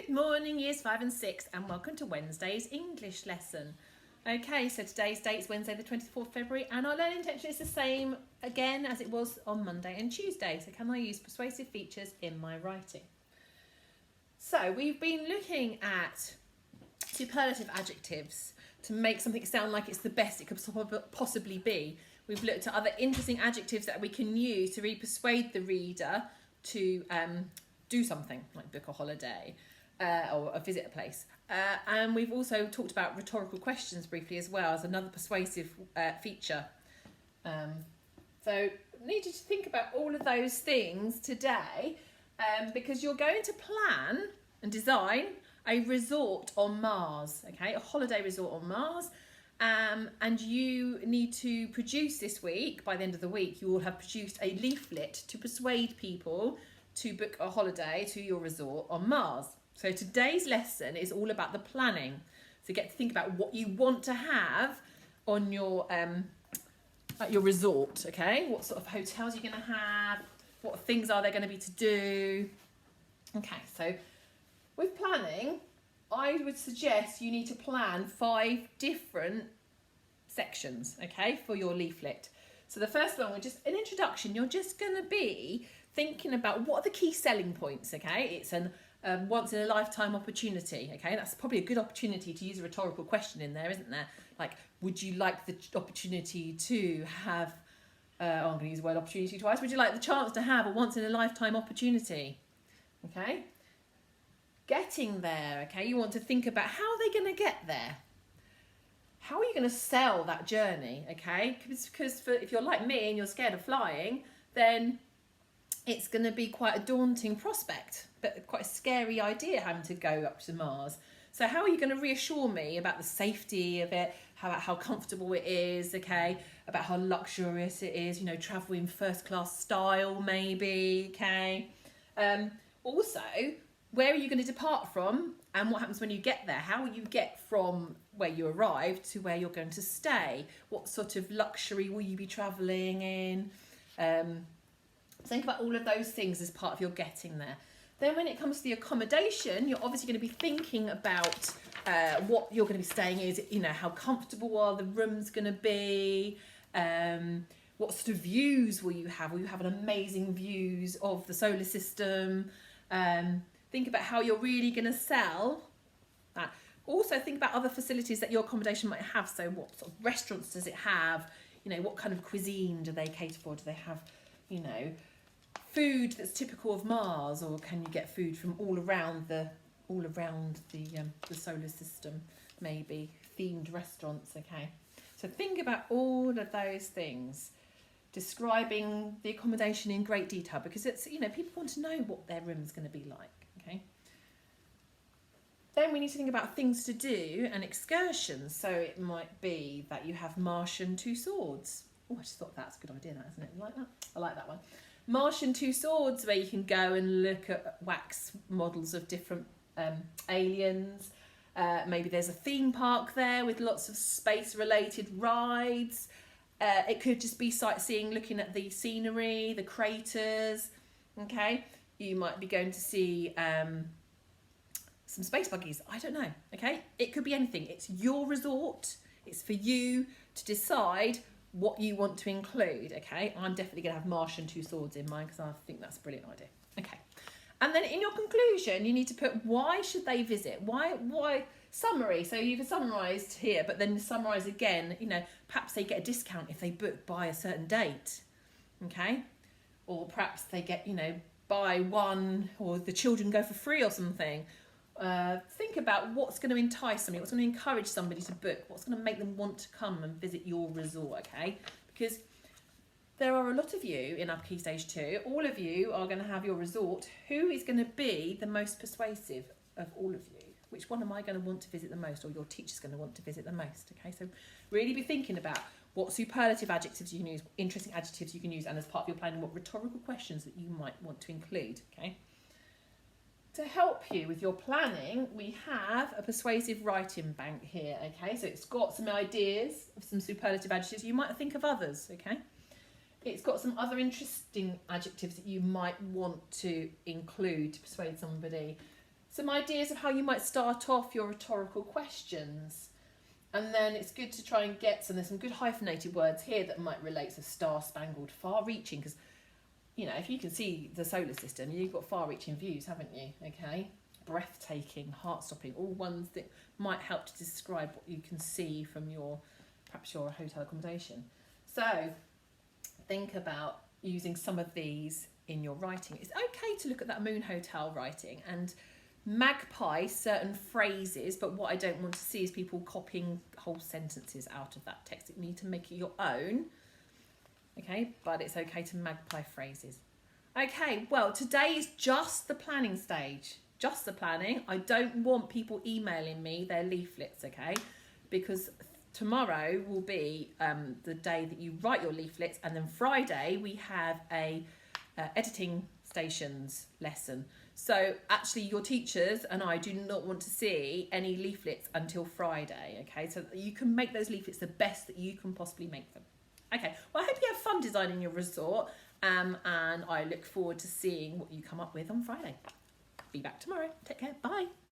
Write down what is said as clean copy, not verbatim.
Good morning, years 5 and 6, and welcome to Wednesday's English lesson. Okay, so today's date is Wednesday the 24th February, and our learning intention is the same again as it was on Monday and Tuesday. So can I use persuasive features in my writing? So we've been looking at superlative adjectives to make something sound like it's the best it could possibly be. We've looked at other interesting adjectives that we can use to really persuade the reader to do something, like book a holiday or visit a place. And we've also talked about rhetorical questions briefly as well as another persuasive feature. So I need you to think about all of those things today because you're going to plan and design a resort on Mars, okay, a holiday resort on Mars. And you need to produce this week, by the end of the week, you will have produced a leaflet to persuade people to book a holiday to your resort on Mars. So today's lesson is all about the planning. So get to think about what you want to have on your at your resort, okay? What sort of hotels you're going to have, what things are there going to be to do. Okay, so with planning, I would suggest you need to plan 5 different sections, okay, for your leaflet. So the first one, just an introduction, you're just going to be thinking about what are the key selling points, okay? It's an once in a lifetime opportunity, okay? That's probably a good opportunity to use a rhetorical question in there, isn't there? Like, would you like the opportunity to have, I'm going to use the word opportunity twice, would you like the chance to have a once in a lifetime opportunity, okay? Getting there, okay? You want to think about how are they going to get there? How are you going to sell that journey, okay? Because if you're like me and you're scared of flying, then it's going to be quite a daunting prospect, but quite a scary idea having to go up to Mars. So how are you going to reassure me about the safety of it, how comfortable it is, okay, about how luxurious it is, you know, travelling first class style maybe, okay? Also, where are you going to depart from and what happens when you get there? How will you get from where you arrived to where you're going to stay? What sort of luxury will you be travelling in? Think about all of those things as part of your getting there. Then when it comes to the accommodation, you're obviously going to be thinking about what you're going to be staying in. Is it, you know, how comfortable are the rooms going to be? What sort of views will you have? Will you have an amazing views of the solar system? Think about how you're really going to sell that. Also think about other facilities that your accommodation might have. So what sort of restaurants does it have? You know, what kind of cuisine do they cater for? Do they have, you know, food that's typical of Mars, or can you get food from all around the solar system? Maybe themed restaurants, okay? So think about all of those things. Describing the accommodation in great detail because it's, you know, people want to know what their room's going to be like, okay? Then we need to think about things to do and excursions. So it might be that you have Martian 2 swords. Oh, I just thought that's a good idea, that, isn't it? You like that? I like that one. Martian 2 swords, where you can go and look at wax models of different aliens. Maybe there's a theme park there with lots of space-related rides. It could just be sightseeing, looking at the scenery, the craters, okay? You might be going to see some space buggies, I don't know, okay? It could be anything. It's your resort. It's for you to decide what you want to include, okay? I'm definitely going to have Martian 2 swords in mine because I think that's a brilliant idea. Okay. And then in your conclusion, you need to put why should they visit? Why summary. So you've summarised here, but then summarise again, you know, perhaps they get a discount if they book by a certain date, okay? Or perhaps they get, you know, buy one or the children go for free or something. Think about what's going to entice somebody, what's going to encourage somebody to book, what's going to make them want to come and visit your resort, okay? Because there are a lot of you in Upper Key Stage 2, all of you are going to have your resort. Who is going to be the most persuasive of all of you? Which one am I going to want to visit the most, or your teacher's going to want to visit the most, okay? So really be thinking about what superlative adjectives you can use, interesting adjectives you can use, and as part of your planning, what rhetorical questions that you might want to include, okay? To help you with your planning, we have a persuasive writing bank here, okay? So it's got some ideas of some superlative adjectives. You might think of others, okay? It's got some other interesting adjectives that you might want to include to persuade somebody. some ideas of how you might start off your rhetorical questions. And then it's good to try and get there's some good hyphenated words here that might relate to star-spangled, far-reaching, because, you know, if you can see the solar system, you've got far-reaching views, haven't you? Okay, breathtaking, heart-stopping, all ones that might help to describe what you can see from perhaps your hotel accommodation. So think about using some of these in your writing. It's okay to look at that Moon Hotel writing and magpie certain phrases, but what I don't want to see is people copying whole sentences out of that text. You need to make it your own. Okay, but it's okay to magpie phrases. Okay, well, today is just the planning stage. Just the planning. I don't want people emailing me their leaflets, okay? Because tomorrow will be the day that you write your leaflets, and then Friday we have a editing stations lesson. So actually your teachers and I do not want to see any leaflets until Friday, okay? So you can make those leaflets the best that you can possibly make them. Okay, well, I hope you have fun designing your resort, and I look forward to seeing what you come up with on Friday. Be back tomorrow. Take care. Bye.